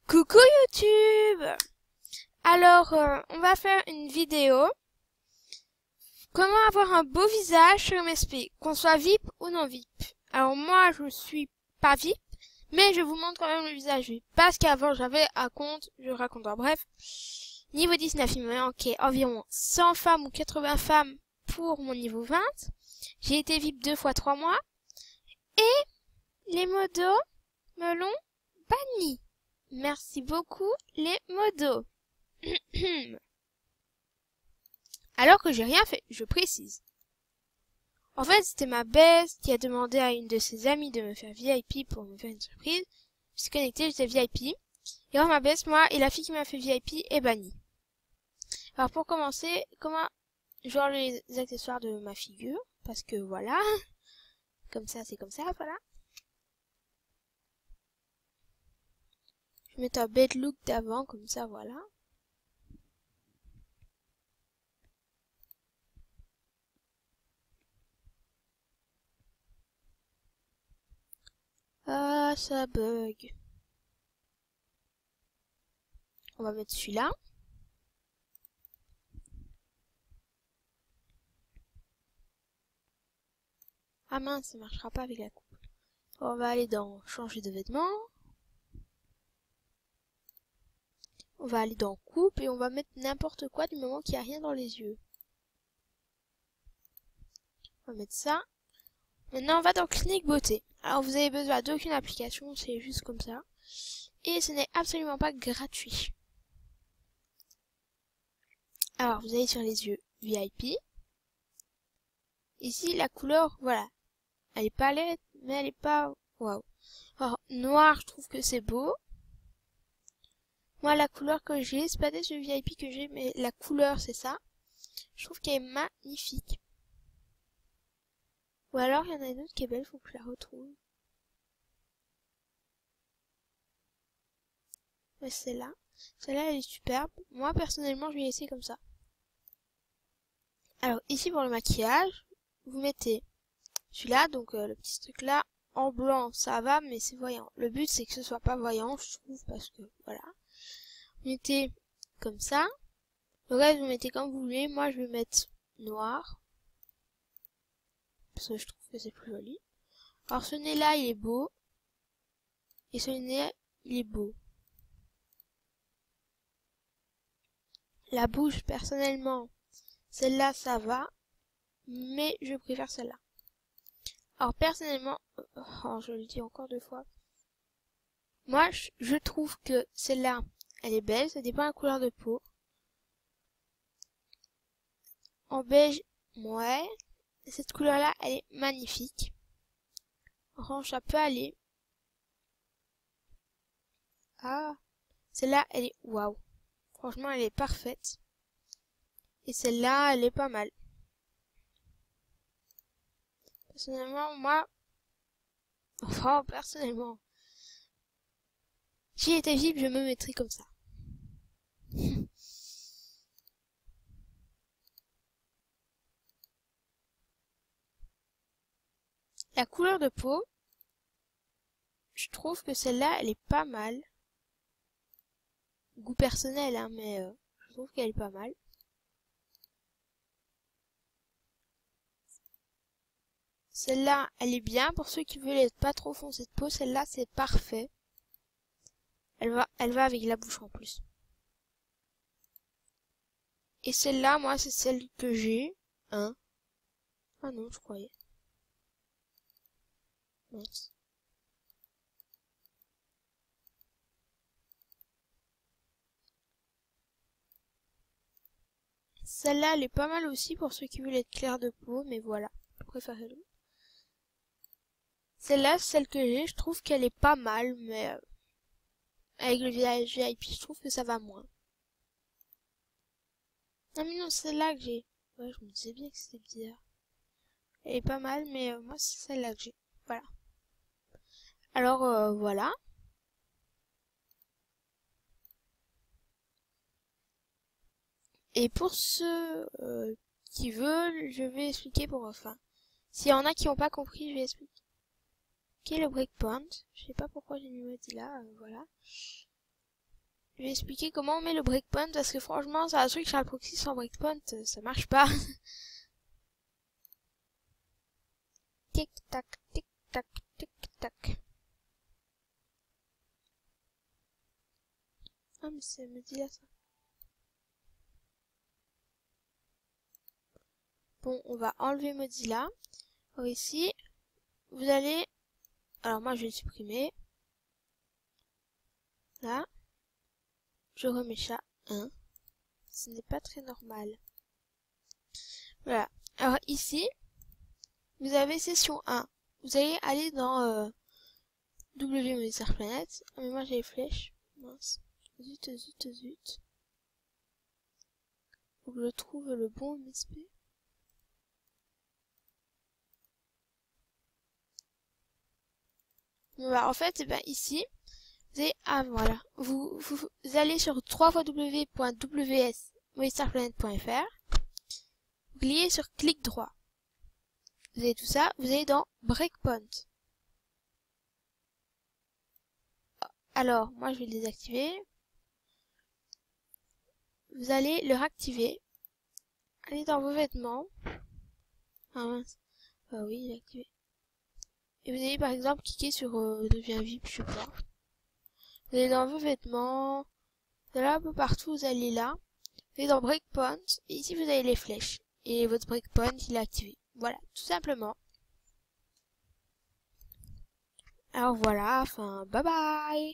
Coucou YouTube! Alors, on va faire une vidéo. Comment avoir un beau visage sur MSP, qu'on soit VIP ou non VIP. Alors moi, je suis pas VIP, mais je vous montre quand même le visage VIP. Parce qu'avant, j'avais un compte, je raconte en bref. Niveau 19, il me manquait environ 100 femmes ou 80 femmes pour mon niveau 20. J'ai été VIP 2 fois 3 mois. Et les modos me l'ont banni. Merci beaucoup, les modos. Alors que j'ai rien fait, je précise. En fait, c'était ma best qui a demandé à une de ses amies de me faire VIP pour me faire une surprise. Je suis connectée, j'étais VIP. Et alors ma best, moi, et la fille qui m'a fait VIP est bannie. Alors pour commencer, comment genre les accessoires de ma figure, parce que voilà, comme ça, c'est comme ça, voilà. Je mets un bête look d'avant, comme ça, voilà. Ah, ça bug. On va mettre celui-là. Ah mince, ça marchera pas avec la coupe. On va aller dans changer de vêtements. On va aller dans coupe et on va mettre n'importe quoi du moment qu'il n'y a rien dans les yeux. On va mettre ça. Maintenant, on va dans clinique beauté. Alors, vous avez besoin d'aucune application, c'est juste comme ça. Et ce n'est absolument pas gratuit. Alors, vous allez sur les yeux VIP. Ici, la couleur, voilà. Elle est palette, mais elle est pas... Waouh. Alors, noir, je trouve que c'est beau. Moi, la couleur que j'ai, c'est pas des yeux VIP que j'ai, mais la couleur, c'est ça. Je trouve qu'elle est magnifique. Ou alors, il y en a une autre qui est belle, faut que je la retrouve. Ouais, celle-là. Celle-là, elle est superbe. Moi, personnellement, je vais laisser comme ça. Alors, ici, pour le maquillage, vous mettez celui-là, donc le petit truc là, en blanc, ça va, mais c'est voyant. Le but, c'est que ce soit pas voyant, je trouve, parce que, voilà. Vous mettez comme ça. Le reste, vous mettez comme vous voulez. Moi, je vais mettre noir. Parce que je trouve que c'est plus joli. Alors, ce nez-là, il est beau. Et ce nez, il est beau. La bouche, personnellement, celle-là, ça va. Mais je préfère celle-là. Alors, personnellement, je le dis encore 2 fois. Moi, je trouve que celle-là, elle est belle. Ça dépend de la couleur de peau. En beige, ouais. Cette couleur-là, elle est magnifique. Orange, ça peut aller. Ah, celle-là, elle est waouh. Franchement, elle est parfaite. Et celle-là, elle est pas mal. Personnellement, moi... Enfin, personnellement... Si j'étais VIP, je me mettrais comme ça. La couleur de peau, je trouve que celle-là, elle est pas mal. Goût personnel, hein, mais je trouve qu'elle est pas mal. Celle-là, elle est bien. Pour ceux qui veulent être pas trop foncés de peau, celle-là, c'est parfait. Elle va avec la bouche en plus. Et celle-là, moi, c'est celle que j'ai. Hein? Ah non, je croyais. Mince. Celle-là, elle est pas mal aussi pour ceux qui veulent être clairs de peau, mais voilà. Je préfère l'autre. Celle-là, celle que j'ai, je trouve qu'elle est pas mal, mais avec le visage VIP, je trouve que ça va moins. Ah mais non, c'est celle-là que j'ai. Ouais, je me disais bien que c'était bizarre. Elle est pas mal, mais moi, c'est celle-là que j'ai. Voilà. Alors, voilà. Et pour ceux qui veulent, je vais expliquer pour enfin. S'il y en a qui n'ont pas compris, je vais expliquer. Ok, le breakpoint. Je sais pas pourquoi j'ai mis modi là, voilà. je vais expliquer comment on met le breakpoint parce que franchement, c'est un truc Charles Proxy sans breakpoint, ça marche pas. Tic tac, tic tac, tic tac. Ah mais c'est Mozilla ça. Bon, on va enlever Mozilla. Alors ici, vous allez... Alors moi je vais le supprimer. Là. Je remets ça 1. Ce n'est pas très normal. Voilà. Alors ici, vous avez session 1. Vous allez aller dans WMSR Planet. Ah, mais moi j'ai les flèches. Mince. Zut, zut, zut. Faut que je trouve le bon MSP. Bon, bah, en fait, ben, ici, vous avez, ah voilà, vous allez sur www.ws.movistarplanet.fr, vous cliquez sur clic droit. Vous avez tout ça, vous allez dans Breakpoint. Alors, moi je vais le désactiver. Vous allez le réactiver. Allez dans vos vêtements. Ah mince. Ah oui, il est activé. Et vous allez par exemple cliquer sur devient VIP, je sais pas. Vous allez dans vos vêtements. Vous allez un peu partout, vous allez là. Vous allez dans Breakpoint. Et ici vous avez les flèches. Et votre Breakpoint il est activé. Voilà, tout simplement. Alors voilà, enfin bye bye.